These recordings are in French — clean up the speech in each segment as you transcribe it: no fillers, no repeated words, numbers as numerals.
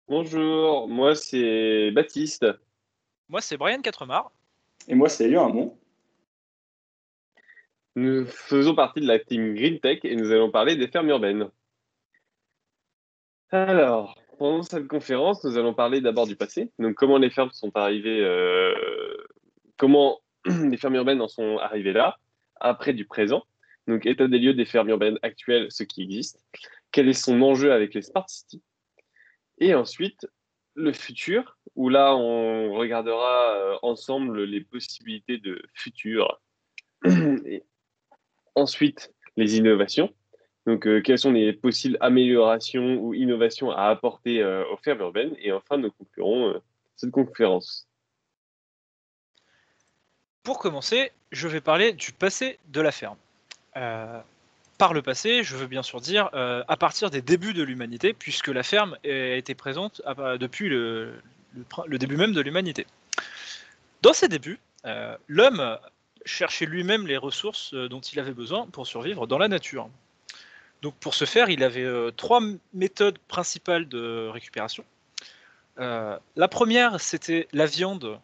Bonjour, moi c'est Baptiste. Moi, c'est Brian Quatremar. Et moi, c'est Elian Hamon. Nous faisons partie de la team Green Tech et nous allons parler des fermes urbaines. Alors, pendant cette conférence, nous allons parler d'abord du passé, donc comment les fermes sont arrivées, comment les fermes urbaines en sont arrivées là, après du présent, donc état des lieux des fermes urbaines actuelles, ce qui existe, quel est son enjeu avec les smart cities, et ensuite le futur, où là on regardera ensemble les possibilités de futur. Et ensuite, les innovations. Donc, quelles sont les possibles améliorations ou innovations à apporter aux fermes urbaines? Et enfin, nous conclurons cette conférence. Pour commencer, je vais parler du passé de la ferme. Euh, Par le passé, je veux bien sûr dire à partir des débuts de l'humanité, puisque la ferme a été présente depuis le début même de l'humanité. Dans ses débuts, l'homme cherchait lui-même les ressources dont il avait besoin pour survivre dans la nature. Donc pour ce faire, il avait trois méthodes principales de récupération. La première, c'était la viande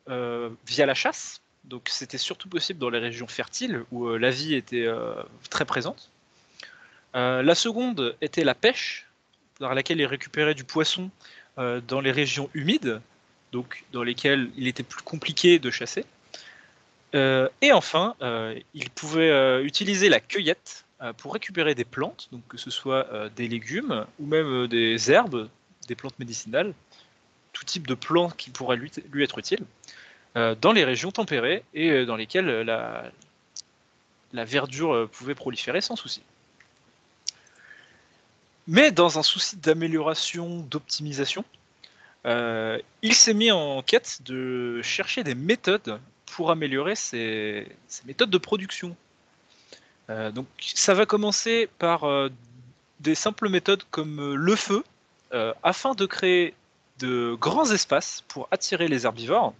via la chasse. Donc c'était surtout possible dans les régions fertiles où la vie était très présente. La seconde était la pêche, par laquelle il récupérait du poisson dans les régions humides, donc dans lesquelles il était plus compliqué de chasser. Et enfin, il pouvait utiliser la cueillette pour récupérer des plantes, donc que ce soit des légumes ou même des herbes, des plantes médicinales, tout type de plantes qui pourraient lui être utiles, dans les régions tempérées et dans lesquelles la verdure pouvait proliférer sans souci. Mais dans un souci d'amélioration, d'optimisation, il s'est mis en quête de chercher des méthodes pour améliorer ces méthodes de production. Donc ça va commencer par des simples méthodes comme le feu, afin de créer de grands espaces pour attirer les herbivores.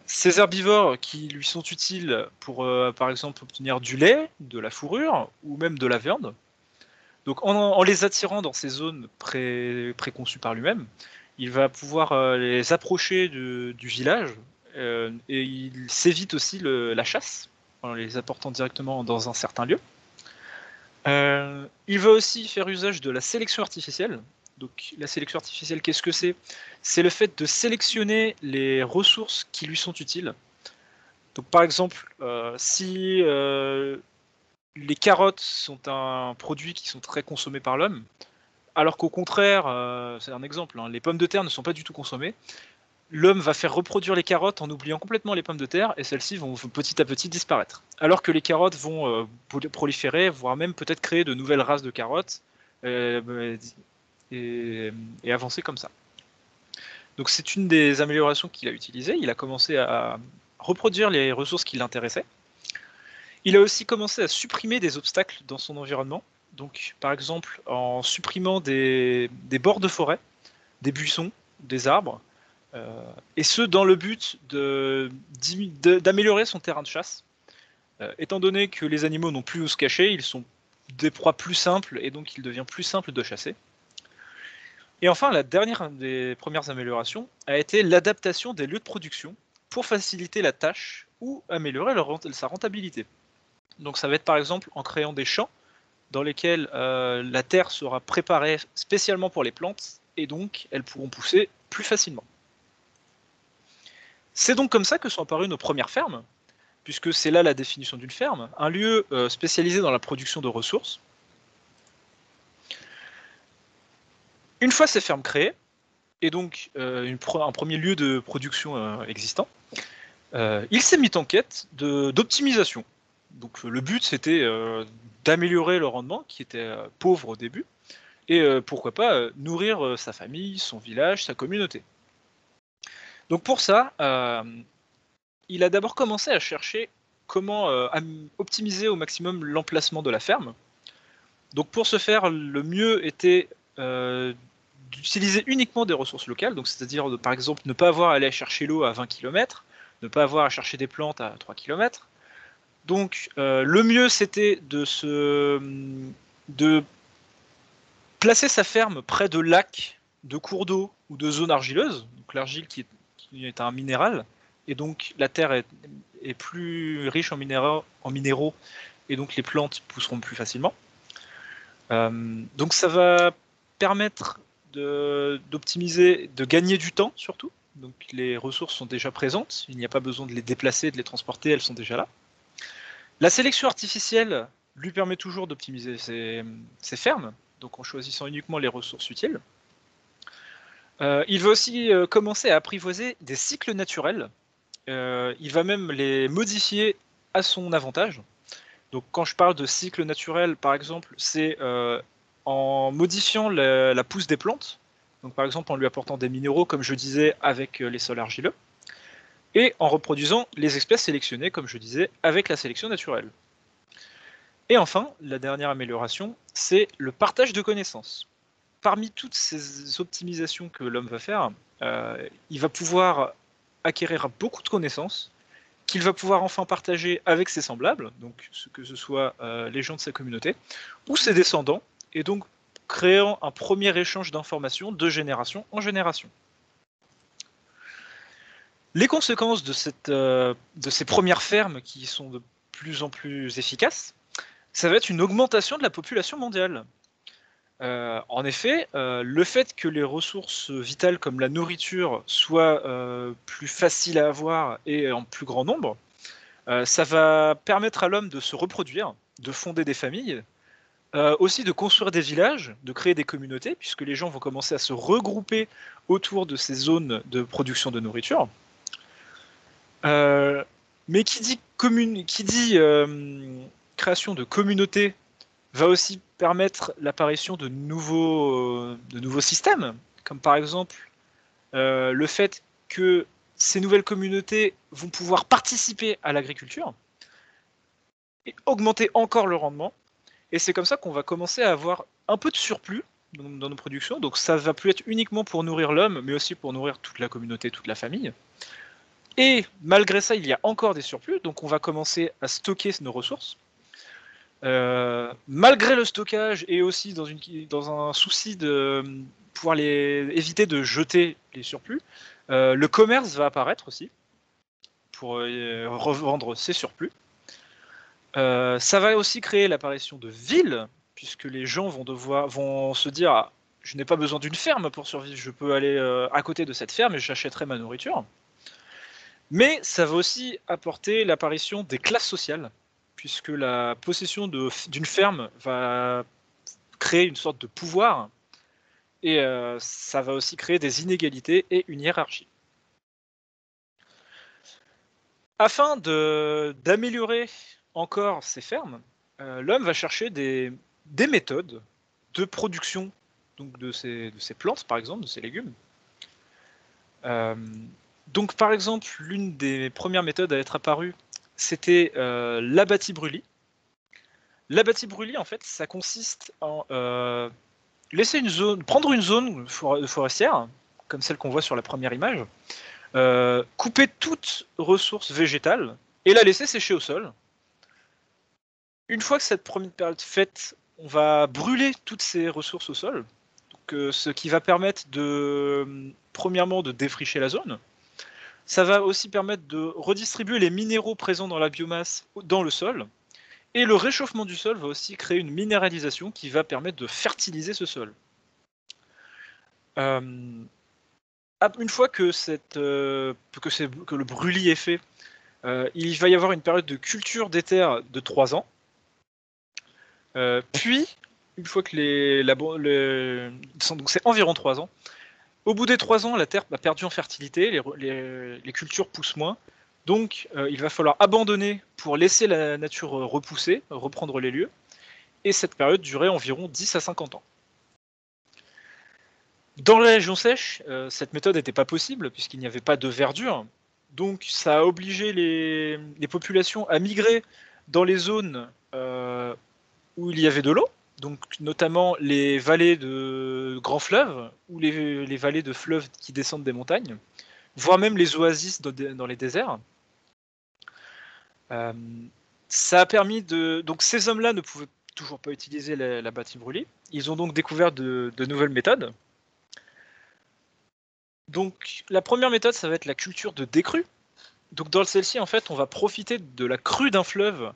Ces herbivores qui lui sont utiles pour, par exemple, obtenir du lait, de la fourrure ou même de la viande. Donc en les attirant dans ces zones préconçues par lui-même, il va pouvoir les approcher du village et il s'évite aussi la chasse en les apportant directement dans un certain lieu. Il va aussi faire usage de la sélection artificielle. Donc la sélection artificielle, qu'est-ce que c'est? C'est le fait de sélectionner les ressources qui lui sont utiles. Donc par exemple, si les carottes sont un produit qui sont très consommés par l'homme, alors qu'au contraire, c'est un exemple, hein, les pommes de terre ne sont pas du tout consommées, l'homme va faire reproduire les carottes en oubliant complètement les pommes de terre et celles-ci vont petit à petit disparaître. Alors que les carottes vont proliférer, voire même peut-être créer de nouvelles races de carottes euh, et avancer comme ça. Donc c'est une des améliorations qu'il a utilisées. Il a commencé à reproduire les ressources qui l'intéressaient. Il a aussi commencé à supprimer des obstacles dans son environnement. Donc par exemple en supprimant des bords de forêt, des buissons, des arbres, et ce dans le but d'améliorer son terrain de chasse. Étant donné que les animaux n'ont plus où se cacher, ils sont des proies plus simples et donc il devient plus simple de chasser. Et enfin, la dernière des premières améliorations a été l'adaptation des lieux de production pour faciliter la tâche ou améliorer sa rentabilité. Donc ça va être par exemple en créant des champs dans lesquels la terre sera préparée spécialement pour les plantes et donc elles pourront pousser plus facilement. C'est donc comme ça que sont apparues nos premières fermes, puisque c'est là la définition d'une ferme, un lieu spécialisé dans la production de ressources. Une fois ces fermes créées, et donc un premier lieu de production existant, il s'est mis en quête d'optimisation. Donc le but c'était d'améliorer le rendement, qui était pauvre au début, et pourquoi pas nourrir sa famille, son village, sa communauté. Donc pour ça, il a d'abord commencé à chercher comment optimiser au maximum l'emplacement de la ferme. Donc pour ce faire, le mieux était d'utiliser uniquement des ressources locales, donc c'est-à-dire par exemple ne pas avoir à aller chercher l'eau à 20 km, ne pas avoir à chercher des plantes à 3 km. Donc le mieux c'était de placer sa ferme près de lacs de cours d'eau ou de zones argileuses, donc l'argile qui est un minéral, et donc la terre est plus riche en minéraux, et donc les plantes pousseront plus facilement. Donc ça va permettre d'optimiser, de gagner du temps surtout. Donc les ressources sont déjà présentes, il n'y a pas besoin de les déplacer, de les transporter, elles sont déjà là. La sélection artificielle lui permet toujours d'optimiser ses fermes, donc en choisissant uniquement les ressources utiles. Il va aussi commencer à apprivoiser des cycles naturels. Il va même les modifier à son avantage. Donc quand je parle de cycle naturel, par exemple, c'est en modifiant la pousse des plantes, donc par exemple en lui apportant des minéraux, comme je disais, avec les sols argileux, et en reproduisant les espèces sélectionnées, comme je disais, avec la sélection naturelle. Et enfin, la dernière amélioration, c'est le partage de connaissances. Parmi toutes ces optimisations que l'homme va faire, il va pouvoir acquérir beaucoup de connaissances qu'il va pouvoir enfin partager avec ses semblables, donc que ce soit les gens de sa communauté, ou ses descendants, et donc créant un premier échange d'informations de génération en génération. Les conséquences de ces premières fermes qui sont de plus en plus efficaces, ça va être une augmentation de la population mondiale. En effet, le fait que les ressources vitales comme la nourriture soient plus faciles à avoir et en plus grand nombre, ça va permettre à l'homme de se reproduire, de fonder des familles, aussi de construire des villages, de créer des communautés, puisque les gens vont commencer à se regrouper autour de ces zones de production de nourriture. Mais qui dit création de communautés va aussi permettre l'apparition de nouveaux systèmes, comme par exemple le fait que ces nouvelles communautés vont pouvoir participer à l'agriculture et augmenter encore le rendement. Et c'est comme ça qu'on va commencer à avoir un peu de surplus dans nos productions. Donc ça va plus être uniquement pour nourrir l'homme, mais aussi pour nourrir toute la communauté, toute la famille. Et malgré ça, il y a encore des surplus, donc on va commencer à stocker nos ressources. Malgré le stockage et aussi dans un souci de pouvoir éviter de jeter les surplus, le commerce va apparaître aussi pour revendre ces surplus. Ça va aussi créer l'apparition de villes, puisque les gens vont se dire ah, je n'ai pas besoin d'une ferme pour survivre, je peux aller à côté de cette ferme et j'achèterai ma nourriture. Mais ça va aussi apporter l'apparition des classes sociales, puisque la possession d'une ferme va créer une sorte de pouvoir, et ça va aussi créer des inégalités et une hiérarchie. Afin d'améliorer encore ces fermes, l'homme va chercher des méthodes de production donc de ces plantes, par exemple, de ces légumes. Donc, par exemple, l'une des premières méthodes à être apparue, c'était l'abattis-brûlis. L'abattis-brûlis, en fait, ça consiste en prendre une zone forestière, comme celle qu'on voit sur la première image, couper toute ressource végétale et la laisser sécher au sol. Une fois que cette première période faite, on va brûler toutes ces ressources au sol, donc, ce qui va permettre premièrement de défricher la zone. Ça va aussi permettre de redistribuer les minéraux présents dans la biomasse dans le sol. Et le réchauffement du sol va aussi créer une minéralisation qui va permettre de fertiliser ce sol. Une fois que le brûlis est fait, il va y avoir une période de culture des terres de 3 ans. Puis, une fois que donc c'est environ 3 ans, au bout des 3 ans, la terre a perdu en fertilité, les cultures poussent moins, donc il va falloir abandonner pour laisser la nature repousser, reprendre les lieux, et cette période durait environ 10 à 50 ans. Dans la région sèche, cette méthode n'était pas possible puisqu'il n'y avait pas de verdure, donc ça a obligé les populations à migrer dans les zones où il y avait de l'eau, donc notamment les vallées de grands fleuves ou les vallées de fleuves qui descendent des montagnes, voire même les oasis dans les déserts. Ça a permis donc ces hommes-là ne pouvaient toujours pas utiliser la bâtis brûlés. Ils ont donc découvert de nouvelles méthodes. Donc la première méthode, ça va être la culture de décrue. Donc dans celle-ci, en fait, on va profiter de la crue d'un fleuve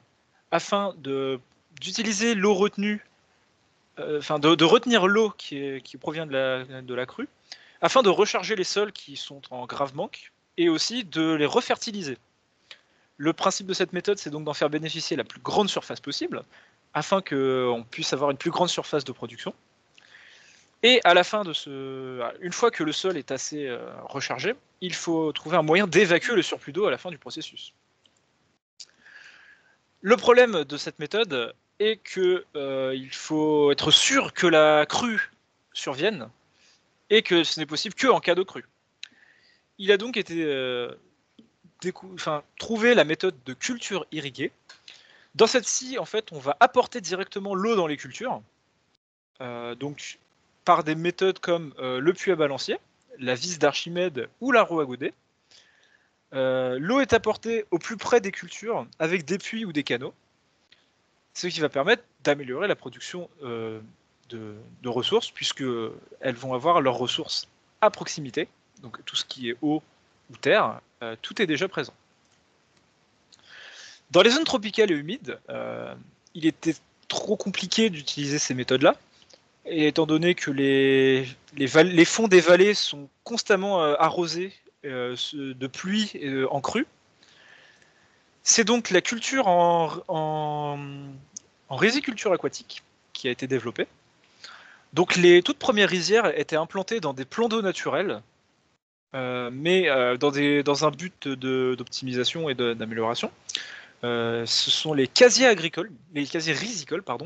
afin d'utiliser l'eau retenue, de retenir l'eau qui provient de la crue, afin de recharger les sols qui sont en grave manque, et aussi de les refertiliser. Le principe de cette méthode, c'est donc d'en faire bénéficier la plus grande surface possible, afin qu'on puisse avoir une plus grande surface de production. Et à la fin une fois que le sol est assez rechargé, il faut trouver un moyen d'évacuer le surplus d'eau à la fin du processus. Le problème de cette méthode est que il faut être sûr que la crue survienne et que ce n'est possible qu'en cas de crue. Il a donc été trouvé la méthode de culture irriguée. Dans celle-ci, en fait, on va apporter directement l'eau dans les cultures, donc par des méthodes comme le puits à balancier, la vis d'Archimède ou la roue à godet. L'eau est apportée au plus près des cultures avec des puits ou des canaux, ce qui va permettre d'améliorer la production de ressources, puisqu'elles vont avoir leurs ressources à proximité, donc tout ce qui est eau ou terre, tout est déjà présent. Dans les zones tropicales et humides, il était trop compliqué d'utiliser ces méthodes-là, et étant donné que les fonds des vallées sont constamment arrosés de pluie en crue, c'est donc la culture en riziculture aquatique qui a été développée. Donc les toutes premières rizières étaient implantées dans des plans d'eau naturels, mais dans un but d'optimisation et d'amélioration. Ce sont les casiers rizicoles,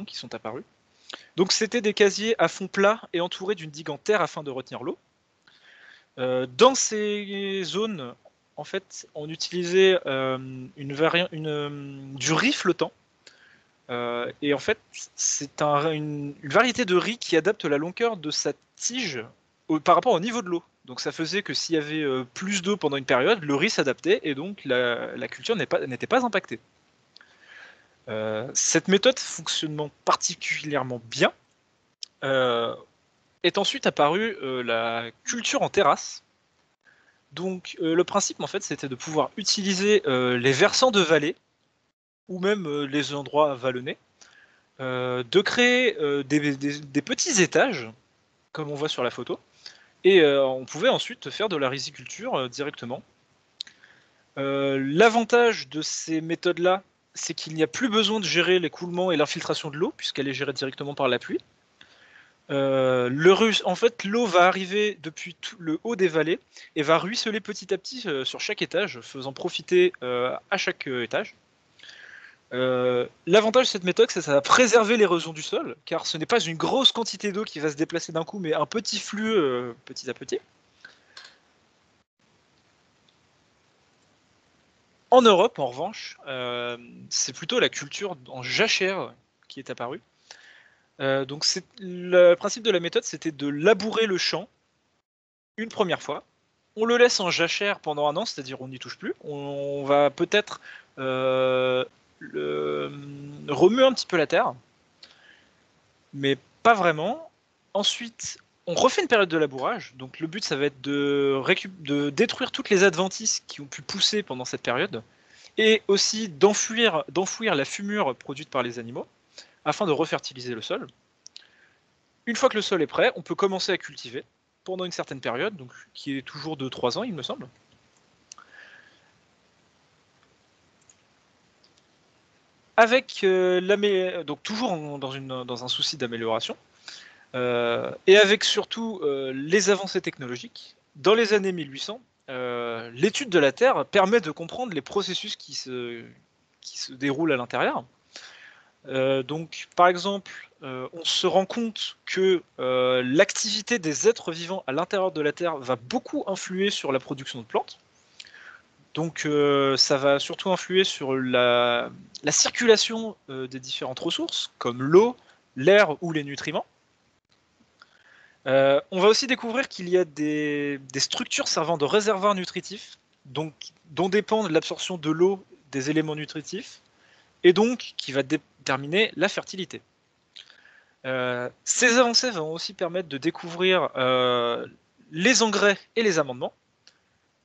qui sont apparus. Donc c'était des casiers à fond plat et entourés d'une digue en terre afin de retenir l'eau. Dans ces zones, en fait, on utilisait du riz flottant. Et en fait, c'est une variété de riz qui adapte la longueur de sa tige par rapport au niveau de l'eau. Donc ça faisait que s'il y avait plus d'eau pendant une période, le riz s'adaptait et donc la culture n'était pas impactée. Cette méthode fonctionnant particulièrement bien est ensuite apparue la culture en terrasse. Donc le principe en fait c'était de pouvoir utiliser les versants de vallée ou même les endroits vallonnés, de créer des petits étages comme on voit sur la photo, et on pouvait ensuite faire de la riziculture directement. L'avantage de ces méthodes-là, c'est qu'il n'y a plus besoin de gérer l'écoulement et l'infiltration de l'eau, puisqu'elle est gérée directement par la pluie. En fait, l'eau va arriver depuis tout le haut des vallées et va ruisseler petit à petit sur chaque étage, faisant profiter à chaque étage. L'avantage de cette méthode, c'est que ça va préserver l'érosion du sol, car ce n'est pas une grosse quantité d'eau qui va se déplacer d'un coup, mais un petit flux petit à petit. En Europe, en revanche, c'est plutôt la culture en jachère qui est apparue. Donc le principe de la méthode, c'était de labourer le champ une première fois. On le laisse en jachère pendant 1 an, c'est-à-dire on n'y touche plus. On va peut-être remuer un petit peu la terre, mais pas vraiment. Ensuite, on refait une période de labourage. Donc le but, ça va être de détruire toutes les adventices qui ont pu pousser pendant cette période, et aussi d'enfouir la fumure produite par les animaux, afin de refertiliser le sol. Une fois que le sol est prêt, on peut commencer à cultiver pendant une certaine période, donc qui est toujours de 3 ans, il me semble. Avec donc toujours dans un souci d'amélioration, et avec surtout les avancées technologiques, dans les années 1800, l'étude de la Terre permet de comprendre les processus qui se déroulent à l'intérieur. Donc, par exemple, on se rend compte que l'activité des êtres vivants à l'intérieur de la Terre va beaucoup influer sur la production de plantes. Donc, ça va surtout influer sur la circulation des différentes ressources, comme l'eau, l'air ou les nutriments. On va aussi découvrir qu'il y a des structures servant de réservoirs nutritifs, donc, dont dépendent l'absorption de l'eau des éléments nutritifs, et donc qui va déterminer la fertilité. Ces avancées vont aussi permettre de découvrir les engrais et les amendements.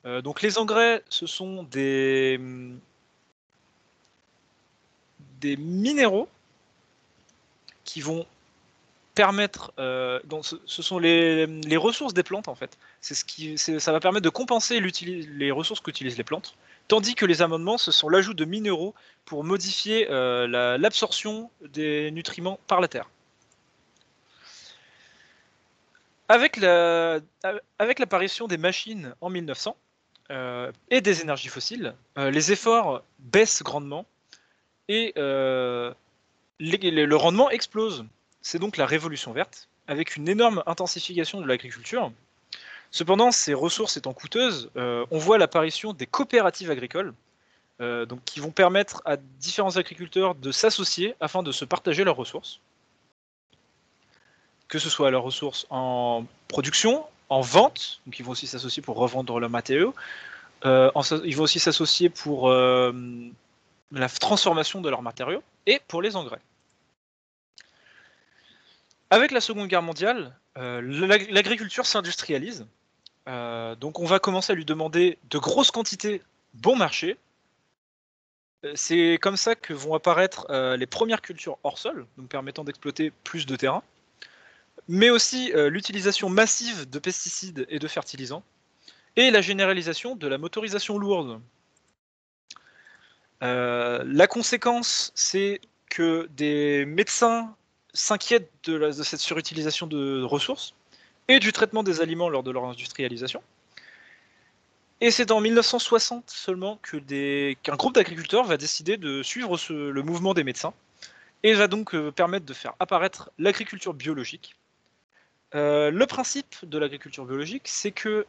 Donc les engrais, ce sont des minéraux qui vont permettre, donc ce sont les ressources des plantes en fait. Ça va permettre de compenser les ressources qu'utilisent les plantes, tandis que les amendements, ce sont l'ajout de minéraux pour modifier l'absorption des nutriments par la terre. Avec l'apparition des machines en 1900 et des énergies fossiles, les efforts baissent grandement et le rendement explose. C'est donc la révolution verte, avec une énorme intensification de l'agriculture. Cependant, ces ressources étant coûteuses, on voit l'apparition des coopératives agricoles, donc qui vont permettre à différents agriculteurs de s'associer afin de se partager leurs ressources. Que ce soit leurs ressources en production, en vente, donc ils vont aussi s'associer pour revendre leurs matériaux, ils vont aussi s'associer pour la transformation de leurs matériaux et pour les engrais. Avec la Seconde Guerre mondiale, l'agriculture s'industrialise, donc on va commencer à lui demander de grosses quantités bon marché. C'est comme ça que vont apparaître les premières cultures hors sol, donc permettant d'exploiter plus de terrain, mais aussi l'utilisation massive de pesticides et de fertilisants, et la généralisation de la motorisation lourde. La conséquence, c'est que des médecins s'inquiètent de cette surutilisation de ressources et du traitement des aliments lors de leur industrialisation. Et c'est en 1960 seulement qu'un groupe d'agriculteurs va décider de suivre le mouvement des médecins et va donc permettre de faire apparaître l'agriculture biologique. Le principe de l'agriculture biologique, c'est que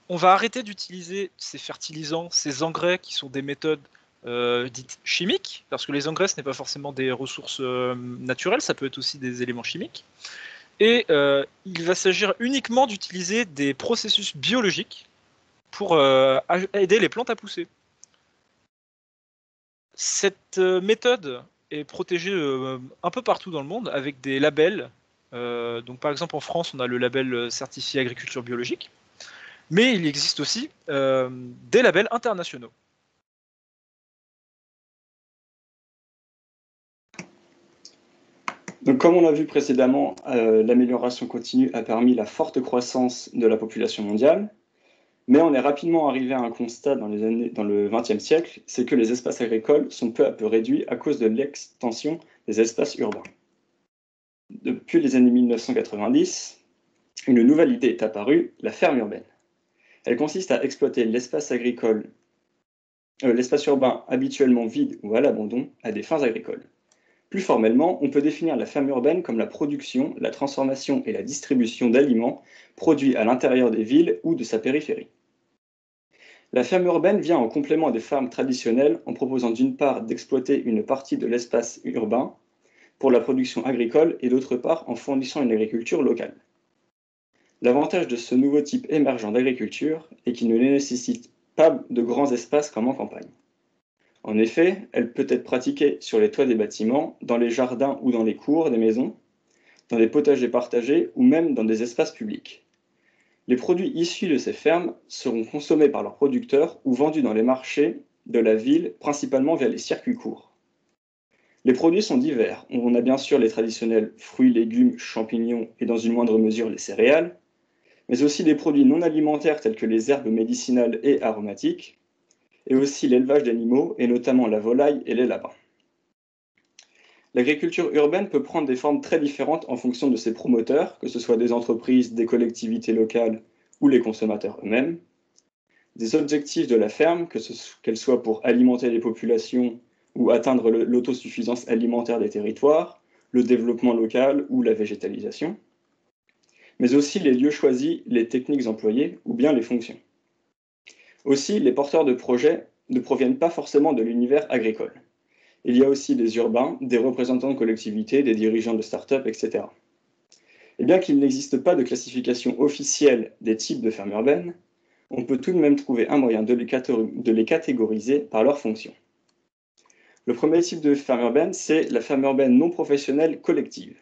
on va arrêter d'utiliser ces fertilisants, ces engrais qui sont des méthodes dites chimiques, parce que les engrais, ce n'est pas forcément des ressources naturelles, ça peut être aussi des éléments chimiques. Et il va s'agir uniquement d'utiliser des processus biologiques pour aider les plantes à pousser. Cette méthode est protégée un peu partout dans le monde avec des labels. Donc par exemple en France, on a le label certifié agriculture biologique, mais il existe aussi des labels internationaux. Donc, comme on l'a vu précédemment, l'amélioration continue a permis la forte croissance de la population mondiale, mais on est rapidement arrivé à un constat dans le XXe siècle, c'est que les espaces agricoles sont peu à peu réduits à cause de l'extension des espaces urbains. Depuis les années 1990, une nouvelle idée est apparue, la ferme urbaine. Elle consiste à exploiter l'espace urbain habituellement vide ou à l'abandon à des fins agricoles. Plus formellement, on peut définir la ferme urbaine comme la production, la transformation et la distribution d'aliments produits à l'intérieur des villes ou de sa périphérie. La ferme urbaine vient en complément des fermes traditionnelles en proposant d'une part d'exploiter une partie de l'espace urbain pour la production agricole et d'autre part en fournissant une agriculture locale. L'avantage de ce nouveau type émergent d'agriculture est qu'il ne nécessite pas de grands espaces comme en campagne. En effet, elle peut être pratiquée sur les toits des bâtiments, dans les jardins ou dans les cours des maisons, dans des potagers partagés ou même dans des espaces publics. Les produits issus de ces fermes seront consommés par leurs producteurs ou vendus dans les marchés de la ville, principalement via les circuits courts. Les produits sont divers. On a bien sûr les traditionnels fruits, légumes, champignons et dans une moindre mesure les céréales, mais aussi des produits non alimentaires tels que les herbes médicinales et aromatiques, et aussi l'élevage d'animaux, et notamment la volaille et les lapins. L'agriculture urbaine peut prendre des formes très différentes en fonction de ses promoteurs, que ce soit des entreprises, des collectivités locales ou les consommateurs eux-mêmes. Des objectifs de la ferme, qu'elle soit pour alimenter les populations ou atteindre l'autosuffisance alimentaire des territoires, le développement local ou la végétalisation, mais aussi les lieux choisis, les techniques employées ou bien les fonctions. Aussi, les porteurs de projets ne proviennent pas forcément de l'univers agricole. Il y a aussi des urbains, des représentants de collectivités, des dirigeants de start-up, etc. Et bien qu'il n'existe pas de classification officielle des types de fermes urbaines, on peut tout de même trouver un moyen de les catégoriser par leurs fonctions. Le premier type de ferme urbaine, c'est la ferme urbaine non professionnelle collective.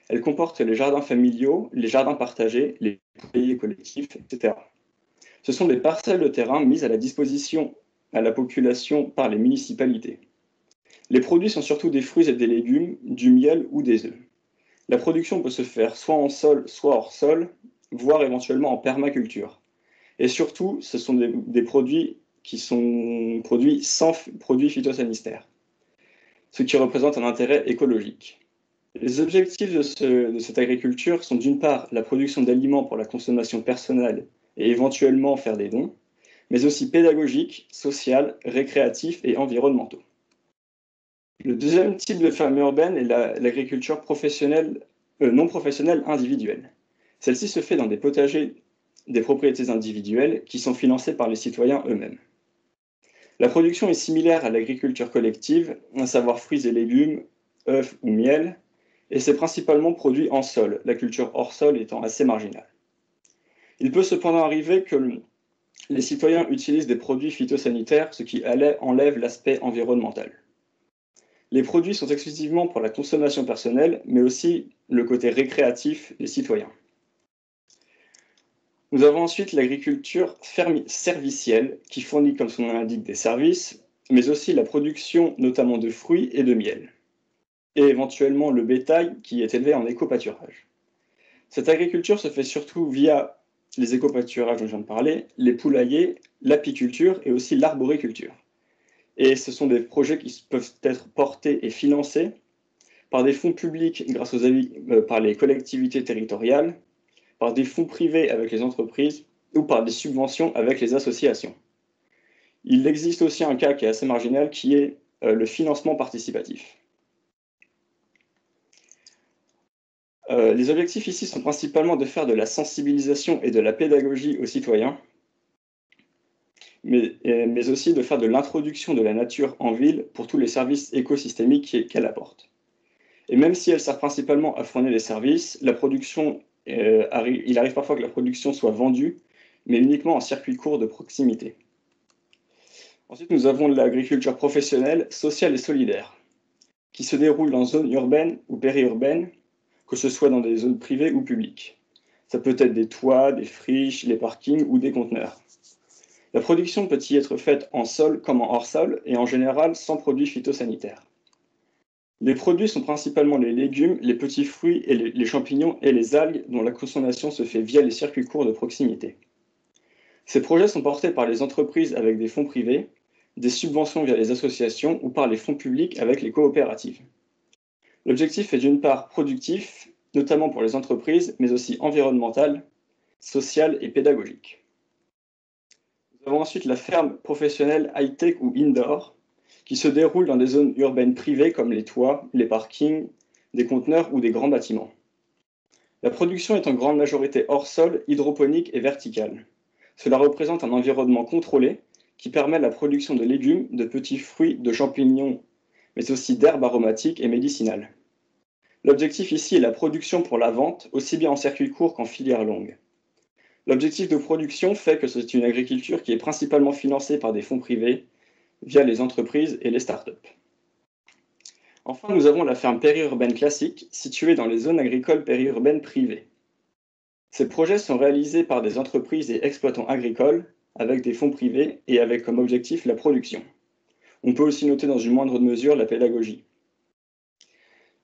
Elle comporte les jardins familiaux, les jardins partagés, les poulaillers collectifs, etc. Ce sont des parcelles de terrain mises à la disposition à la population par les municipalités. Les produits sont surtout des fruits et des légumes, du miel ou des œufs. La production peut se faire soit en sol, soit hors sol, voire éventuellement en permaculture. Et surtout, ce sont des produits qui sont produits sans produits phytosanitaires, ce qui représente un intérêt écologique. Les objectifs de cette agriculture sont d'une part la production d'aliments pour la consommation personnelle et éventuellement faire des dons, mais aussi pédagogiques, sociales, récréatifs et environnementaux. Le deuxième type de ferme urbaine est l'agriculture non professionnelle individuelle. Celle-ci se fait dans des potagers des propriétés individuelles qui sont financées par les citoyens eux-mêmes. La production est similaire à l'agriculture collective, à savoir fruits et légumes, œufs ou miel, et c'est principalement produit en sol, la culture hors sol étant assez marginale. Il peut cependant arriver que les citoyens utilisent des produits phytosanitaires, ce qui enlève l'aspect environnemental. Les produits sont exclusivement pour la consommation personnelle, mais aussi le côté récréatif des citoyens. Nous avons ensuite l'agriculture servicielle, qui fournit, comme son nom l'indique, des services, mais aussi la production notamment de fruits et de miel, et éventuellement le bétail qui est élevé en éco-pâturage. Cette agriculture se fait surtout via les éco-pâturages dont je viens de parler, les poulaillers, l'apiculture et aussi l'arboriculture. Et ce sont des projets qui peuvent être portés et financés par des fonds publics grâce par les collectivités territoriales, par des fonds privés avec les entreprises ou par des subventions avec les associations. Il existe aussi un cas qui est assez marginal qui est le financement participatif. Les objectifs ici sont principalement de faire de la sensibilisation et de la pédagogie aux citoyens, mais aussi de faire de l'introduction de la nature en ville pour tous les services écosystémiques qu'elle apporte. Et même si elle sert principalement à fournir des services, il arrive parfois que la production soit vendue, mais uniquement en circuit court de proximité. Ensuite, nous avons l'agriculture professionnelle, sociale et solidaire, qui se déroule dans zones urbaines ou périurbaines, que ce soit dans des zones privées ou publiques. Ça peut être des toits, des friches, des parkings ou des conteneurs. La production peut y être faite en sol comme en hors sol et en général sans produits phytosanitaires. Les produits sont principalement les légumes, les petits fruits, et les champignons et les algues dont la consommation se fait via les circuits courts de proximité. Ces projets sont portés par les entreprises avec des fonds privés, des subventions via les associations ou par les fonds publics avec les coopératives. L'objectif est d'une part productif, notamment pour les entreprises, mais aussi environnemental, social et pédagogique. Nous avons ensuite la ferme professionnelle high-tech ou indoor, qui se déroule dans des zones urbaines privées comme les toits, les parkings, des conteneurs ou des grands bâtiments. La production est en grande majorité hors sol, hydroponique et verticale. Cela représente un environnement contrôlé qui permet la production de légumes, de petits fruits, de champignons, mais aussi d'herbes aromatiques et médicinales. L'objectif ici est la production pour la vente, aussi bien en circuit court qu'en filière longue. L'objectif de production fait que c'est une agriculture qui est principalement financée par des fonds privés, via les entreprises et les startups. Enfin, nous avons la ferme périurbaine classique, située dans les zones agricoles périurbaines privées. Ces projets sont réalisés par des entreprises et exploitants agricoles, avec des fonds privés et avec comme objectif la production. On peut aussi noter dans une moindre mesure la pédagogie.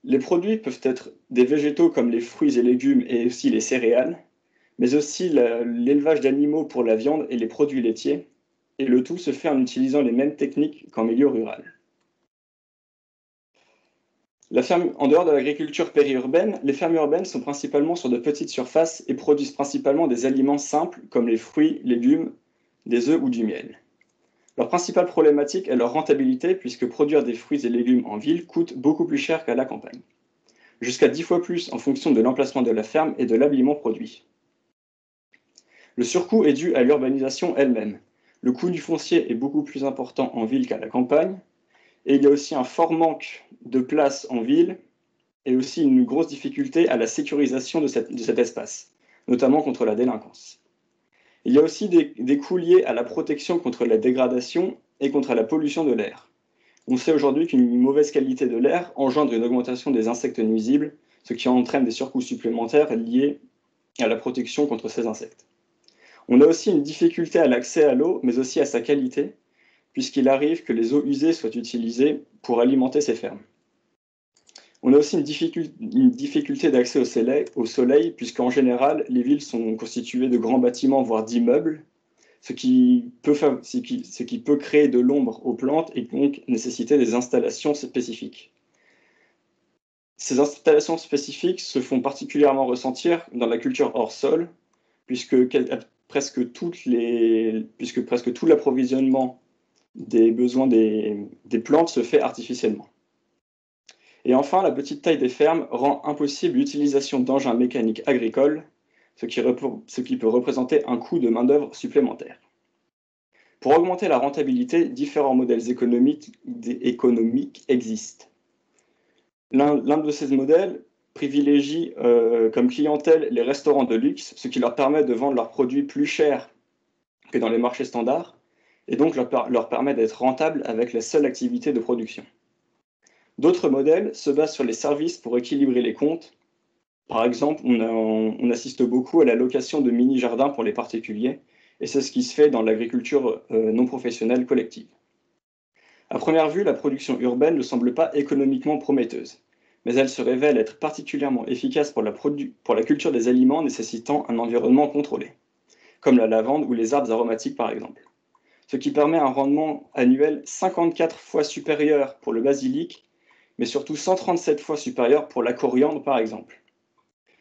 Les produits peuvent être des végétaux comme les fruits et légumes et aussi les céréales, mais aussi l'élevage d'animaux pour la viande et les produits laitiers, et le tout se fait en utilisant les mêmes techniques qu'en milieu rural. En dehors de l'agriculture périurbaine, les fermes urbaines sont principalement sur de petites surfaces et produisent principalement des aliments simples comme les fruits, légumes, des œufs ou du miel. Leur principale problématique est leur rentabilité puisque produire des fruits et légumes en ville coûte beaucoup plus cher qu'à la campagne, jusqu'à 10 fois plus en fonction de l'emplacement de la ferme et de l'habillement produit. Le surcoût est dû à l'urbanisation elle-même. Le coût du foncier est beaucoup plus important en ville qu'à la campagne, et il y a aussi un fort manque de place en ville, et aussi une grosse difficulté à la sécurisation de cet espace, notamment contre la délinquance. Il y a aussi des coûts liés à la protection contre la dégradation et contre la pollution de l'air. On sait aujourd'hui qu'une mauvaise qualité de l'air engendre une augmentation des insectes nuisibles ce qui entraîne des surcoûts supplémentaires liés à la protection contre ces insectes. On a aussi une difficulté à l'accès à l'eau, mais aussi à sa qualité, puisqu'il arrive que les eaux usées soient utilisées pour alimenter ces fermes. On a aussi une difficulté d'accès au soleil, puisqu'en général, les villes sont constituées de grands bâtiments, voire d'immeubles, ce qui peut créer de l'ombre aux plantes et donc nécessiter des installations spécifiques. Ces installations spécifiques se font particulièrement ressentir dans la culture hors sol, puisque presque tout l'approvisionnement des besoins des plantes se fait artificiellement. Et enfin, la petite taille des fermes rend impossible l'utilisation d'engins mécaniques agricoles, ce qui peut représenter un coût de main-d'œuvre supplémentaire. Pour augmenter la rentabilité, différents modèles économiques existent. L'un de ces modèles privilégie comme clientèle les restaurants de luxe, ce qui leur permet de vendre leurs produits plus chers que dans les marchés standards, et donc leur permet d'être rentables avec la seule activité de production. D'autres modèles se basent sur les services pour équilibrer les comptes. Par exemple, on assiste beaucoup à la location de mini-jardins pour les particuliers, et c'est ce qui se fait dans l'agriculture non professionnelle collective. À première vue, la production urbaine ne semble pas économiquement prometteuse, mais elle se révèle être particulièrement efficace pour la culture des aliments nécessitant un environnement contrôlé, comme la lavande ou les arbres aromatiques par exemple, ce qui permet un rendement annuel 54 fois supérieur pour le basilic, mais surtout 137 fois supérieur pour la coriandre par exemple.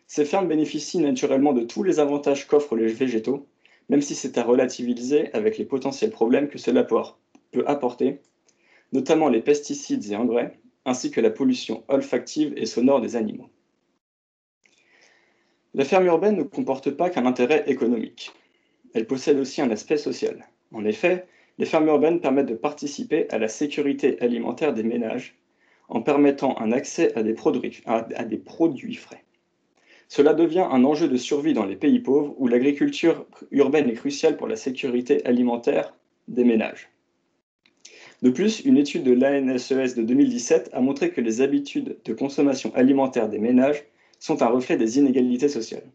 Ces fermes bénéficient naturellement de tous les avantages qu'offrent les végétaux, même si c'est à relativiser avec les potentiels problèmes que cela peut apporter, notamment les pesticides et engrais, ainsi que la pollution olfactive et sonore des animaux. La ferme urbaine ne comporte pas qu'un intérêt économique. Elle possède aussi un aspect social. En effet, les fermes urbaines permettent de participer à la sécurité alimentaire des ménages en permettant un accès à des produits frais. Cela devient un enjeu de survie dans les pays pauvres où l'agriculture urbaine est cruciale pour la sécurité alimentaire des ménages. De plus, une étude de l'ANSES de 2017 a montré que les habitudes de consommation alimentaire des ménages sont un reflet des inégalités sociales.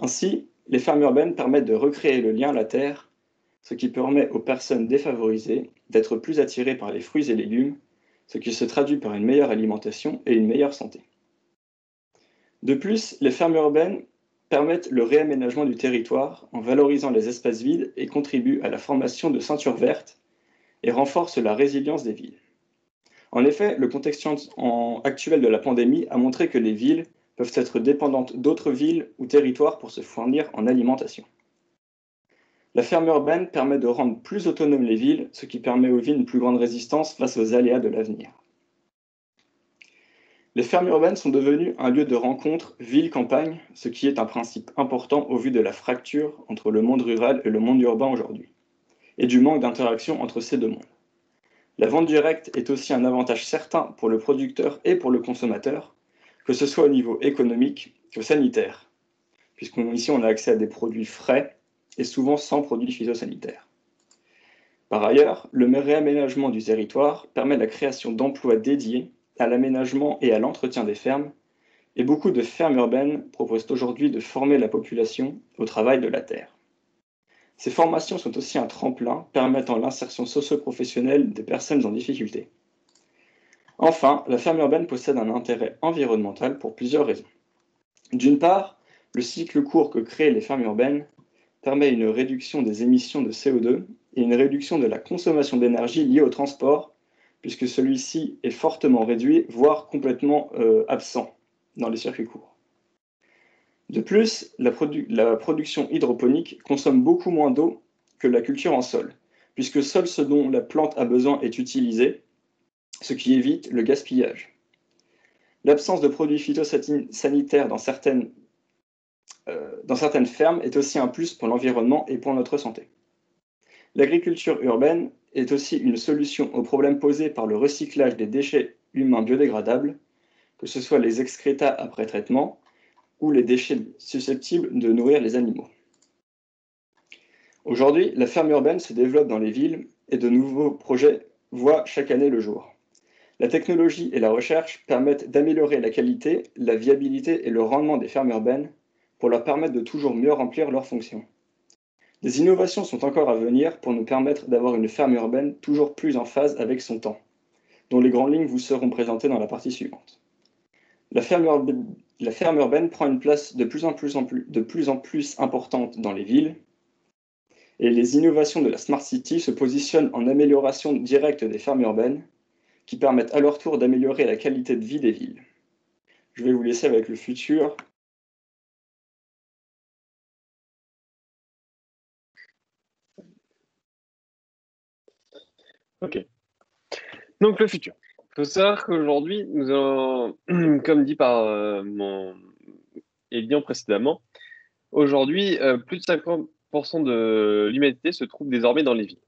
Ainsi, les fermes urbaines permettent de recréer le lien à la terre, ce qui permet aux personnes défavorisées d'être plus attirées par les fruits et légumes, ce qui se traduit par une meilleure alimentation et une meilleure santé. De plus, les fermes urbaines permettent le réaménagement du territoire en valorisant les espaces vides et contribuent à la formation de ceintures vertes et renforcent la résilience des villes. En effet, le contexte actuel de la pandémie a montré que les villes peuvent être dépendantes d'autres villes ou territoires pour se fournir en alimentation. La ferme urbaine permet de rendre plus autonomes les villes, ce qui permet aux villes une plus grande résistance face aux aléas de l'avenir. Les fermes urbaines sont devenues un lieu de rencontre ville-campagne, ce qui est un principe important au vu de la fracture entre le monde rural et le monde urbain aujourd'hui, et du manque d'interaction entre ces deux mondes. La vente directe est aussi un avantage certain pour le producteur et pour le consommateur, que ce soit au niveau économique que sanitaire, puisqu'ici on a accès à des produits frais et souvent sans produits phytosanitaires. Par ailleurs, le réaménagement du territoire permet la création d'emplois dédiés à l'aménagement et à l'entretien des fermes, et beaucoup de fermes urbaines proposent aujourd'hui de former la population au travail de la terre. Ces formations sont aussi un tremplin permettant l'insertion socio-professionnelle des personnes en difficulté. Enfin, la ferme urbaine possède un intérêt environnemental pour plusieurs raisons. D'une part, le cycle court que créent les fermes urbaines permet une réduction des émissions de CO2 et une réduction de la consommation d'énergie liée au transport, puisque celui-ci est fortement réduit, voire complètement absent dans les circuits courts. De plus, la production hydroponique consomme beaucoup moins d'eau que la culture en sol, puisque seul ce dont la plante a besoin est utilisé, ce qui évite le gaspillage. L'absence de produits phytosanitaires dans certaines fermes est aussi un plus pour l'environnement et pour notre santé. L'agriculture urbaine est aussi une solution aux problèmes posés par le recyclage des déchets humains biodégradables, que ce soit les excrétas après traitement ou les déchets susceptibles de nourrir les animaux. Aujourd'hui, la ferme urbaine se développe dans les villes et de nouveaux projets voient chaque année le jour. La technologie et la recherche permettent d'améliorer la qualité, la viabilité et le rendement des fermes urbaines pour leur permettre de toujours mieux remplir leurs fonctions. Des innovations sont encore à venir pour nous permettre d'avoir une ferme urbaine toujours plus en phase avec son temps, dont les grandes lignes vous seront présentées dans la partie suivante. La ferme urbaine prend une place de plus en plus importante dans les villes, et les innovations de la Smart City se positionnent en amélioration directe des fermes urbaines, qui permettent à leur tour d'améliorer la qualité de vie des villes. Je vais vous laisser avec le futur. Ok. Donc, le futur. Il faut savoir qu'aujourd'hui, nous allons, comme dit par mon Elian précédemment, aujourd'hui, plus de 50% de l'humanité se trouve désormais dans les villes.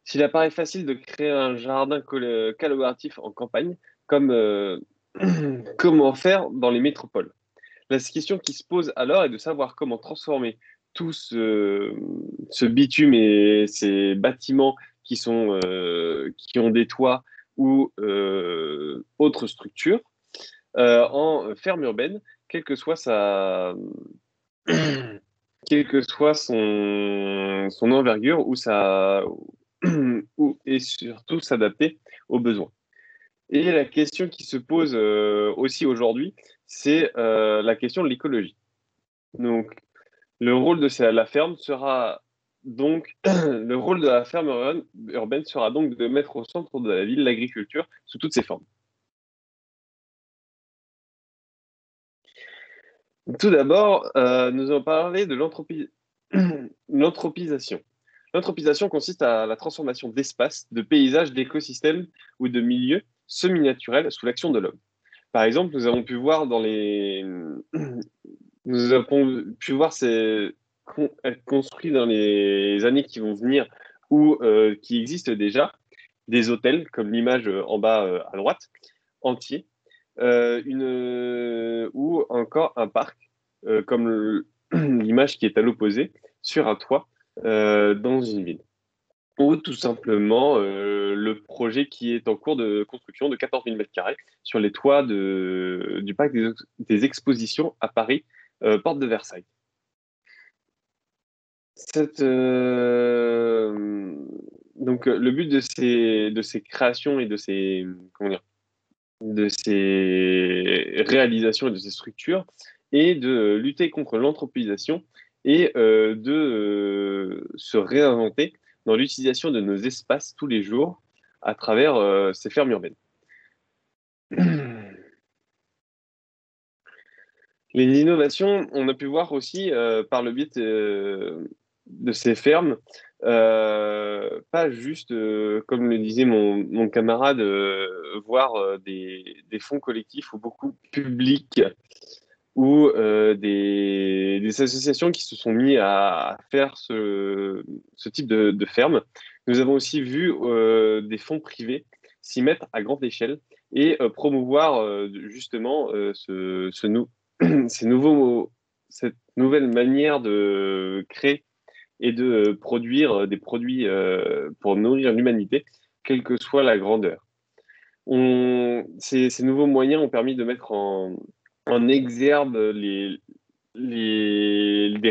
S'il apparaît facile de créer un jardin collaboratif en campagne, comme comment faire dans les métropoles? La question qui se pose alors est de savoir comment transformer tout ce bitume et ces bâtiments qui ont des toits ou autres structures en ferme urbaine, quelle que soit quelle que soit son envergure et surtout s'adapter aux besoins. Et la question qui se pose aussi aujourd'hui, c'est la question de l'écologie. Donc, le rôle de la ferme sera donc le rôle de la ferme urbaine sera donc de mettre au centre de la ville l'agriculture sous toutes ses formes. Tout d'abord, nous allons parler de l'anthropisation. L'anthropisation consiste à la transformation d'espaces, de paysages, d'écosystèmes ou de milieux semi-naturels sous l'action de l'homme. Par exemple, nous avons pu voir nous avons pu voir être construits dans les années qui vont venir ou qui existent déjà, des hôtels, comme l'image en bas à droite, entiers, ou encore un parc, comme l'image qui est à l'opposé, sur un toit dans une ville. Ou tout simplement le projet qui est en cours de construction de 14 000 m² sur les toits du parc des expositions à Paris, porte de Versailles. Donc, le but de ces créations et de ces réalisations et de ces structures est de lutter contre l'anthropisation et de se réinventer dans l'utilisation de nos espaces tous les jours à travers ces fermes urbaines. Les innovations, on a pu voir aussi par le biais de ces fermes, pas juste, comme le disait mon camarade, voir des fonds collectifs ou beaucoup publics ou des associations qui se sont mis à faire ce type de ferme. Nous avons aussi vu des fonds privés s'y mettre à grande échelle et promouvoir justement cette nouvelle manière de créer et de produire des produits pour nourrir l'humanité, quelle que soit la grandeur. Ces nouveaux moyens ont permis de mettre en exergue des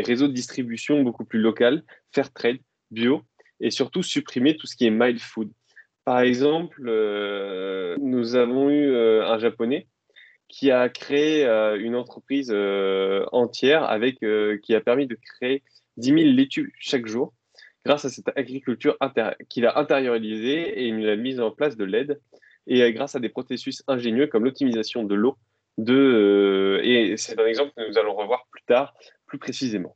réseaux de distribution beaucoup plus locaux, fair trade, bio, et surtout supprimer tout ce qui est mild food. Par exemple, nous avons eu un Japonais qui a créé une entreprise entière qui a permis de créer 10 000 laitues chaque jour grâce à cette agriculture qu'il a intériorisée et il a mis en place de l'aide et grâce à des processus ingénieux comme l'optimisation de l'eau. Et c'est un exemple que nous allons revoir plus tard, plus précisément.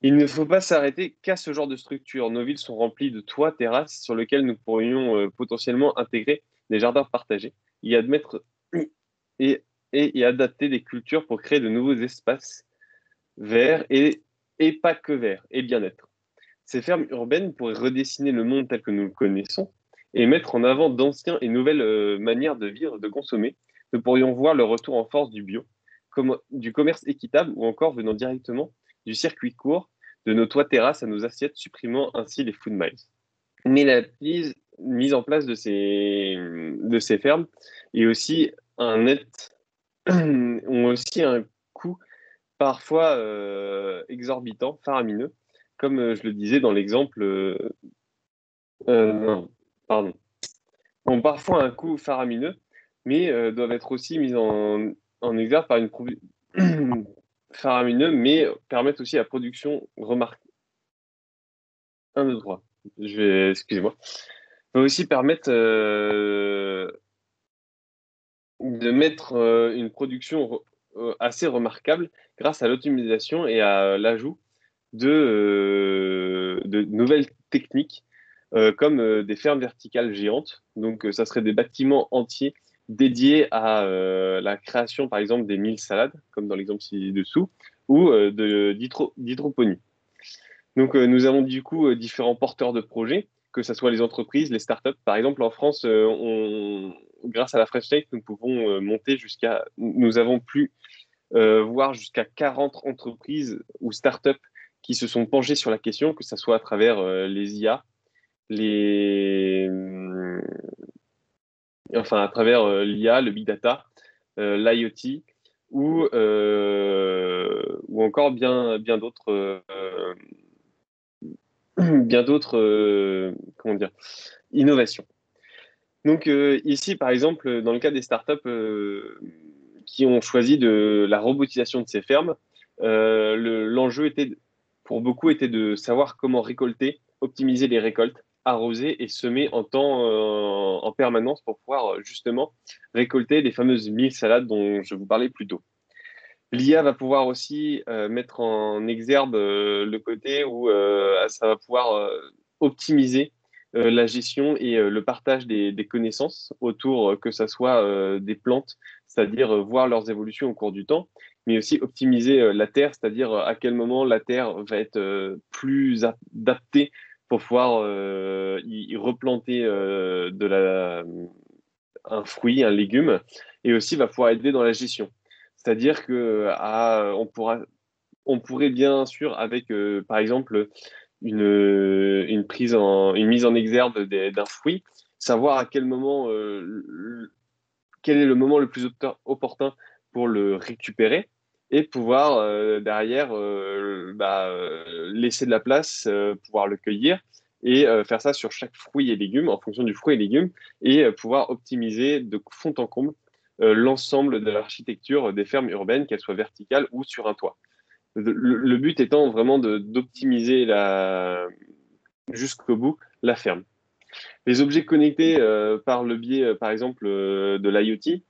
Il ne faut pas s'arrêter qu'à ce genre de structure. Nos villes sont remplies de toits, terrasses sur lesquels nous pourrions potentiellement intégrer des jardins partagés et, et adapter des cultures pour créer de nouveaux espaces verts et pas que verts, et bien-être. Ces fermes urbaines pourraient redessiner le monde tel que nous le connaissons et mettre en avant d'anciennes et nouvelles manières de vivre, de consommer. Nous pourrions voir le retour en force du bio, du commerce équitable ou encore venant directement du circuit court, de nos toits terrasses à nos assiettes, supprimant ainsi les food miles. Mais mise en place de ces fermes et aussi ont aussi un coût parfois exorbitant, faramineux, comme je le disais dans l'exemple. Non, pardon. Ont parfois un coût faramineux, mais doivent être aussi mis en exergue par une faramineux, mais permettent aussi la production remarquable. 1, 2, 3. Excusez-moi. Peut aussi permettre de mettre une production assez remarquable grâce à l'optimisation et à l'ajout de nouvelles techniques comme des fermes verticales géantes. Donc, ça serait des bâtiments entiers dédiés à la création, par exemple, des 1000 salades, comme dans l'exemple ci-dessous, ou d'hydroponie. Donc, nous avons du coup différents porteurs de projets, que ce soit les entreprises, les startups. Par exemple, en France, grâce à la French Tech, nous avons pu voir jusqu'à 40 entreprises ou startups qui se sont penchées sur la question, que ce soit à travers les IA, à travers l'IA, le big data, l'IoT ou encore bien d'autres comment dire, innovations. Donc ici, par exemple, dans le cas des startups qui ont choisi de la robotisation de ces fermes, l'enjeu pour beaucoup était de savoir comment récolter, optimiser les récoltes, arroser et semer en permanence pour pouvoir justement récolter les fameuses 1000 salades dont je vous parlais plus tôt. L'IA va pouvoir aussi mettre en exergue le côté où ça va pouvoir optimiser la gestion et le partage des connaissances autour, que ce soit des plantes, c'est-à-dire voir leurs évolutions au cours du temps, mais aussi optimiser la terre, c'est-à-dire à quel moment la terre va être plus adaptée pour pouvoir y replanter un fruit, un légume, et aussi va pouvoir aider dans la gestion. C'est-à-dire que on pourrait bien sûr, avec par exemple une mise en exergue d'un fruit, savoir à quel moment, quel est le moment le plus opportun pour le récupérer et pouvoir derrière laisser de la place, pouvoir le cueillir et faire ça sur chaque fruit et légume en fonction du fruit et légume et pouvoir optimiser de fond en comble l'ensemble de l'architecture des fermes urbaines, qu'elles soient verticales ou sur un toit. Le but étant vraiment d'optimiser jusqu'au bout la ferme. Les objets connectés par le biais, par exemple, de l'IoT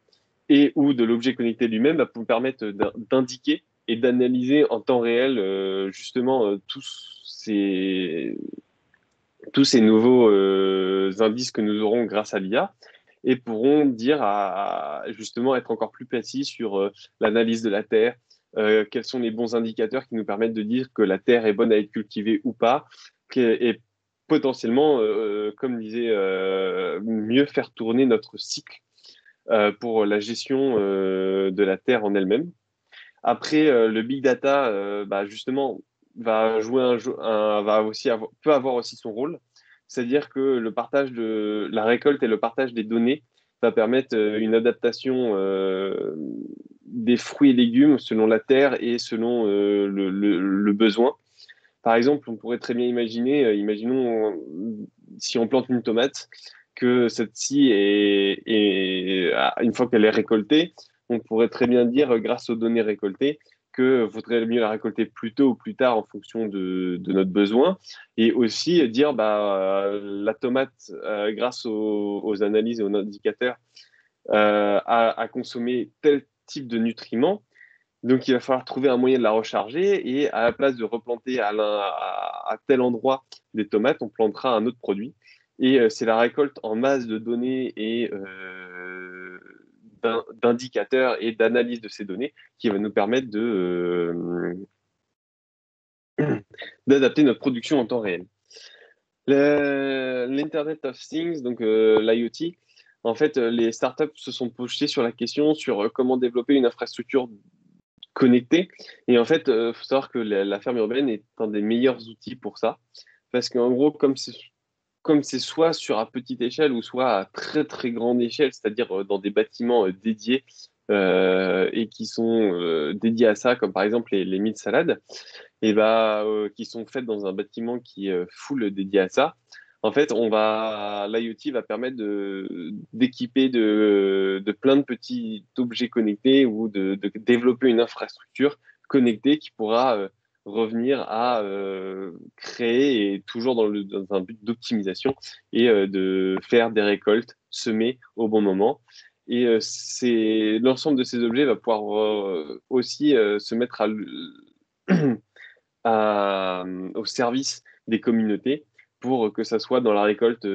et ou de l'objet connecté lui-même va vous permettre d'indiquer et d'analyser en temps réel justement tous ces nouveaux indices que nous aurons grâce à l'IA et pourront justement être encore plus précis sur l'analyse de la terre, quels sont les bons indicateurs qui nous permettent de dire que la terre est bonne à être cultivée ou pas, et potentiellement, comme disait, mieux faire tourner notre cycle pour la gestion de la terre en elle-même. Après, le big data, justement, peut avoir aussi son rôle. C'est-à-dire que la récolte et le partage des données va permettre une adaptation des fruits et légumes selon la terre et selon le besoin. Par exemple, on pourrait très bien imaginons si on plante une tomate, que celle-ci une fois qu'elle est récoltée, on pourrait très bien dire, grâce aux données récoltées, que vaudrait mieux la récolter plus tôt ou plus tard en fonction de notre besoin. Et aussi dire, la tomate, grâce aux analyses et aux indicateurs, a consommé tel type de nutriments. Donc, il va falloir trouver un moyen de la recharger et à la place de replanter à tel endroit des tomates, on plantera un autre produit. Et c'est la récolte en masse de données et d'indicateurs et d'analyse de ces données qui va nous permettre d'adapter notre production en temps réel. L'Internet of Things, donc l'IoT, en fait, les startups se sont penchées sur la question sur comment développer une infrastructure connectés. Et en fait, il faut savoir que la ferme urbaine est un des meilleurs outils pour ça. Parce qu'en gros, comme c'est soit sur à petite échelle ou soit à très très grande échelle, c'est-à-dire dans des bâtiments dédiés et qui sont dédiés à ça, comme par exemple les mille salades, et qui sont faites dans un bâtiment qui est full dédié à ça. En fait, l'IoT va permettre d'équiper de plein de petits objets connectés ou de développer une infrastructure connectée qui pourra revenir à créer, et toujours dans un but d'optimisation, et de faire des récoltes semées au bon moment. Et l'ensemble de ces objets va pouvoir aussi se mettre au service des communautés pour que ça soit dans la récolte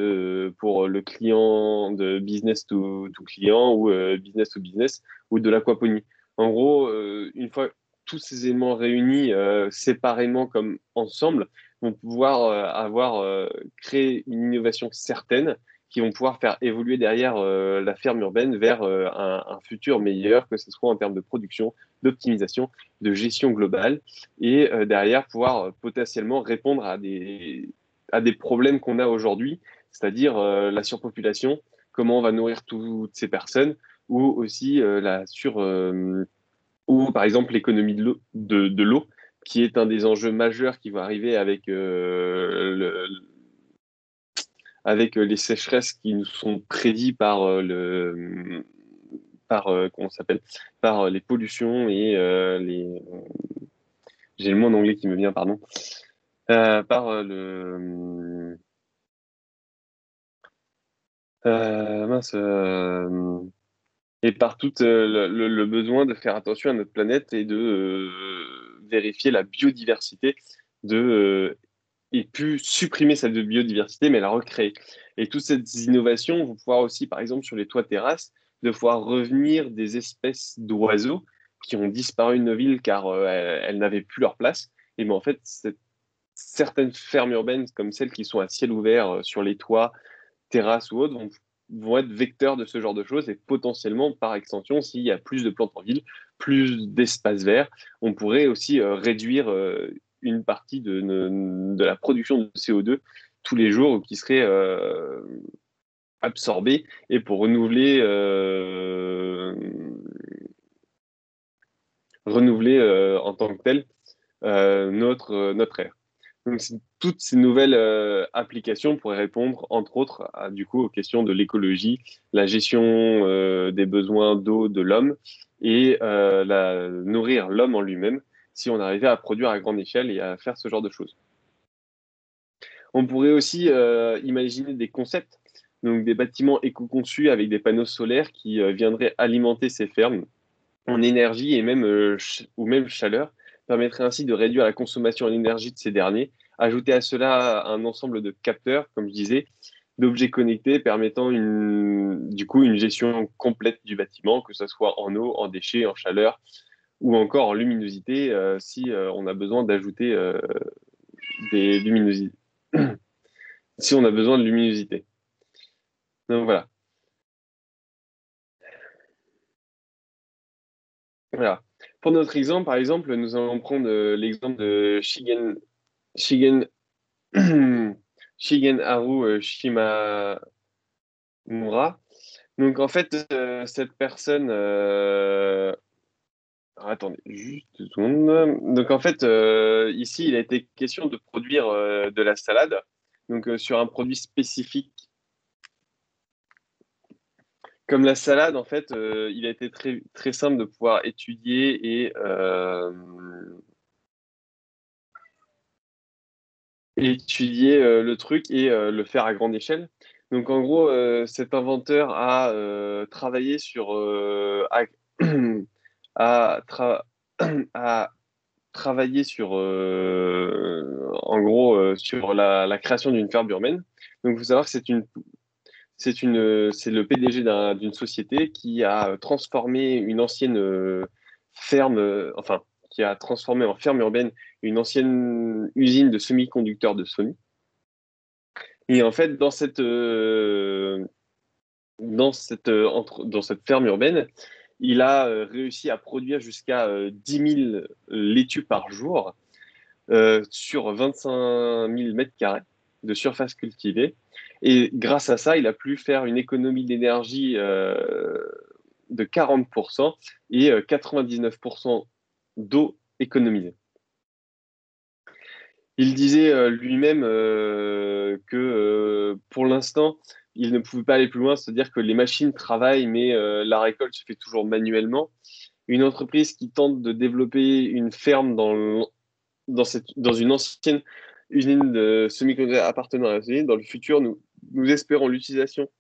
pour le client de business to client ou business to business ou de l'aquaponie. En gros, une fois tous ces éléments réunis séparément comme ensemble, vont pouvoir créer une innovation certaine qui vont pouvoir faire évoluer derrière la ferme urbaine vers un futur meilleur, que ce soit en termes de production, d'optimisation, de gestion globale, et derrière pouvoir potentiellement répondre à des problèmes qu'on a aujourd'hui, c'est-à-dire la surpopulation, comment on va nourrir toutes ces personnes, ou aussi ou par exemple l'économie de l'eau, qui est un des enjeux majeurs qui va arriver avec les sécheresses qui nous sont prédits comment ça s'appelle, par les pollutions et j'ai le mot en anglais qui me vient, pardon, par mince, et par tout le besoin de faire attention à notre planète et de vérifier la biodiversité, et puis supprimer cette biodiversité, mais la recréer. Et toutes ces innovations vont pouvoir aussi, par exemple, sur les toits terrasses, de pouvoir revenir des espèces d'oiseaux qui ont disparu de nos villes car elles n'avaient plus leur place. Et bien en fait, certaines fermes urbaines, comme celles qui sont à ciel ouvert sur les toits, terrasses ou autres, vont être vecteurs de ce genre de choses, et potentiellement, par extension, s'il y a plus de plantes en ville, plus d'espaces verts, on pourrait aussi réduire une partie de la production de CO2 tous les jours, qui serait absorbée, et pour renouveler en tant que tel notre air. Donc, toutes ces nouvelles applications pourraient répondre, entre autres, du coup, aux questions de l'écologie, la gestion des besoins d'eau de l'homme, et nourrir l'homme en lui-même, si on arrivait à produire à grande échelle et à faire ce genre de choses. On pourrait aussi imaginer des concepts, donc des bâtiments éco-conçus avec des panneaux solaires qui viendraient alimenter ces fermes en énergie et ou même chaleur, permettrait ainsi de réduire la consommation en énergie de ces derniers. Ajouter à cela un ensemble de capteurs, comme je disais, d'objets connectés permettant du coup une gestion complète du bâtiment, que ce soit en eau, en déchets, en chaleur ou encore en luminosité, si on a besoin d'ajouter des luminosités. Si on a besoin de luminosité. Donc voilà. Voilà. Pour notre exemple, par exemple, nous allons prendre l'exemple de Shigen, Shigenharu Shimamura. Donc en fait, cette personne... attendez, juste 2 secondes. Donc en fait, ici, il a été question de produire de la salade, donc sur un produit spécifique. Comme la salade, en fait, il a été très, très simple de pouvoir étudier et étudier le truc et le faire à grande échelle. Donc en gros, cet inventeur a travaillé a, tra- a travaillé en gros, sur la création d'une ferme urbaine. Donc il faut savoir que c'est le PDG d'une société qui a transformé une ancienne ferme, enfin, qui a transformé en ferme urbaine une ancienne usine de semi-conducteurs de Sony. Et en fait, dans cette ferme urbaine, il a réussi à produire jusqu'à 10 000 laitues par jour sur 25 000 mètres carrés de surface cultivée. Et grâce à ça, il a pu faire une économie d'énergie de 40% et 99% d'eau économisée. Il disait lui-même que pour l'instant, il ne pouvait pas aller plus loin, c'est-à-dire que les machines travaillent, mais la récolte se fait toujours manuellement. Une entreprise qui tente de développer une ferme dans une ancienne usine de semi-conducteurs appartenant à la usine, dans le futur, nous espérons l'utilisation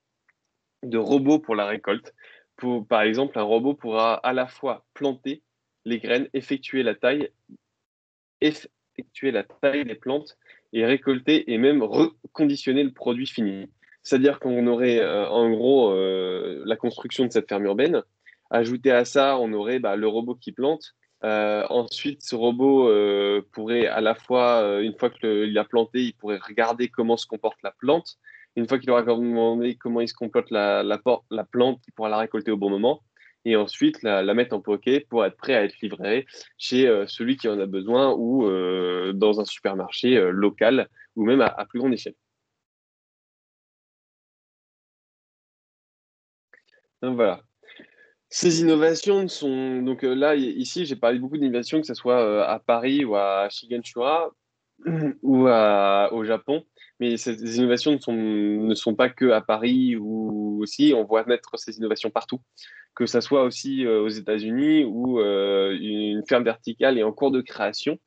de robots pour la récolte. Par exemple, un robot pourra à la fois planter les graines, effectuer la taille des plantes et récolter et même reconditionner le produit fini. C'est-à-dire qu'on aurait en gros la construction de cette ferme urbaine. Ajouté à ça, on aurait le robot qui plante. Ensuite, ce robot pourrait à la fois, une fois qu'il a planté, il pourrait regarder comment se comporte la plante. Une fois qu'il aura demandé comment il se comporte la plante, il pourra la récolter au bon moment. Et ensuite, la mettre en poké pour être prêt à être livré chez celui qui en a besoin ou dans un supermarché local ou même à plus grande échelle. Donc voilà. Ces innovations sont donc là ici j'ai parlé beaucoup d'innovations que ce soit à Paris ou à Shiganshura ou au Japon, mais ces innovations ne sont pas que à Paris ou aussi on voit naître ces innovations partout, que ce soit aussi aux États-Unis où une ferme verticale est en cours de création.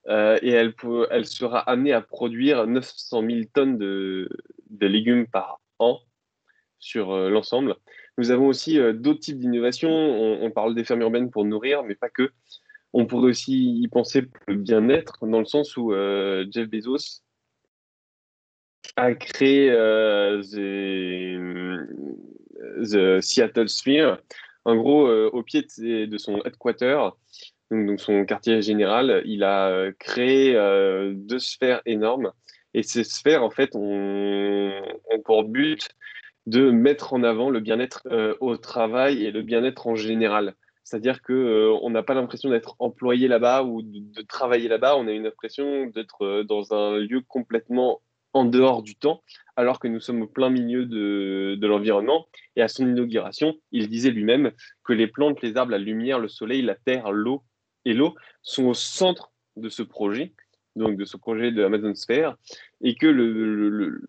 Et elle sera amenée à produire 900 000 tonnes de légumes par an sur l'ensemble. Nous avons aussi d'autres types d'innovations. On parle des fermes urbaines pour nourrir, mais pas que. On pourrait aussi y penser pour le bien-être, dans le sens où Jeff Bezos a créé the Seattle Sphere. En gros, au pied de son headquarter, donc son quartier général, il a créé deux sphères énormes. Et ces sphères, en fait, ont pour but de mettre en avant le bien-être au travail et le bien-être en général. C'est-à-dire que on n'a pas l'impression d'être employé là-bas ou de travailler là-bas, on a une impression d'être dans un lieu complètement en dehors du temps, alors que nous sommes au plein milieu de l'environnement. Et à son inauguration, il disait lui-même que les plantes, les arbres, la lumière, le soleil, la terre, l'eau et l'eau sont au centre de ce projet, donc de ce projet de Amazon Sphere, et que le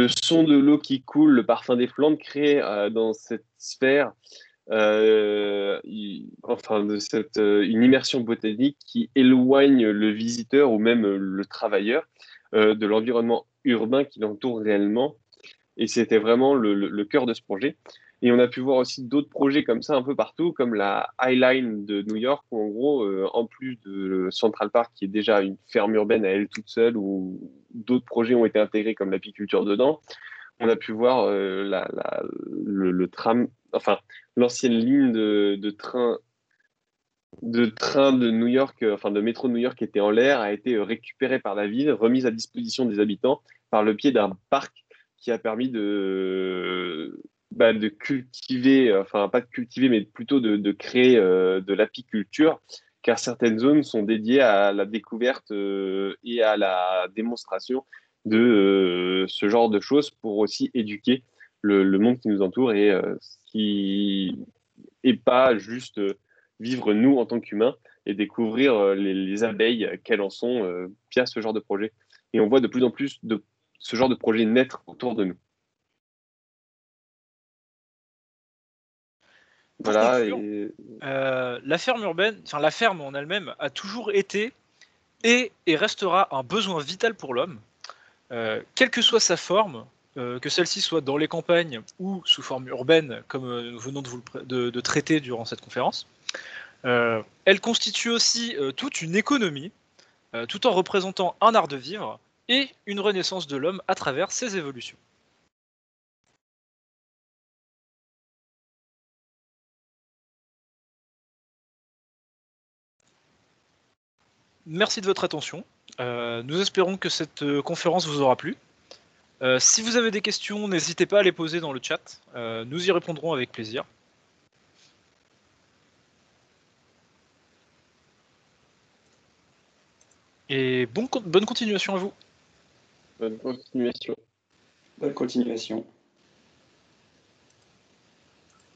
son de l'eau qui coule, le parfum des plantes crée dans cette sphère enfin une immersion botanique qui éloigne le visiteur ou même le travailleur de l'environnement urbain qui l'entoure réellement. Et c'était vraiment le cœur de ce projet. Et on a pu voir aussi d'autres projets comme ça un peu partout, comme la High Line de New York, où en gros, en plus de Central Park, qui est déjà une ferme urbaine à elle toute seule, où d'autres projets ont été intégrés comme l'apiculture dedans, on a pu voir le tram, enfin l'ancienne ligne de train de New York, enfin de métro de New York qui était en l'air, a été récupérée par la ville, remise à disposition des habitants par le pied d'un parc qui a permis de cultiver, enfin pas de cultiver, mais plutôt de créer de l'apiculture, car certaines zones sont dédiées à la découverte et à la démonstration de ce genre de choses pour aussi éduquer le monde qui nous entoure et qui et pas juste vivre nous en tant qu'humains et découvrir les abeilles, quelles en sont via ce genre de projet. Et on voit de plus en plus de ce genre de projet naître autour de nous. Pour Voilà. conclure, la ferme urbaine, enfin la ferme en elle-même, a toujours été et restera un besoin vital pour l'homme, quelle que soit sa forme, que celle-ci soit dans les campagnes ou sous forme urbaine, comme nous venons de traiter durant cette conférence. Elle constitue aussi toute une économie, tout en représentant un art de vivre et une renaissance de l'homme à travers ses évolutions. Merci de votre attention. Nous espérons que cette conférence vous aura plu. Si vous avez des questions, n'hésitez pas à les poser dans le chat. Nous y répondrons avec plaisir. Et bonne continuation à vous. Bonne continuation. Bonne continuation.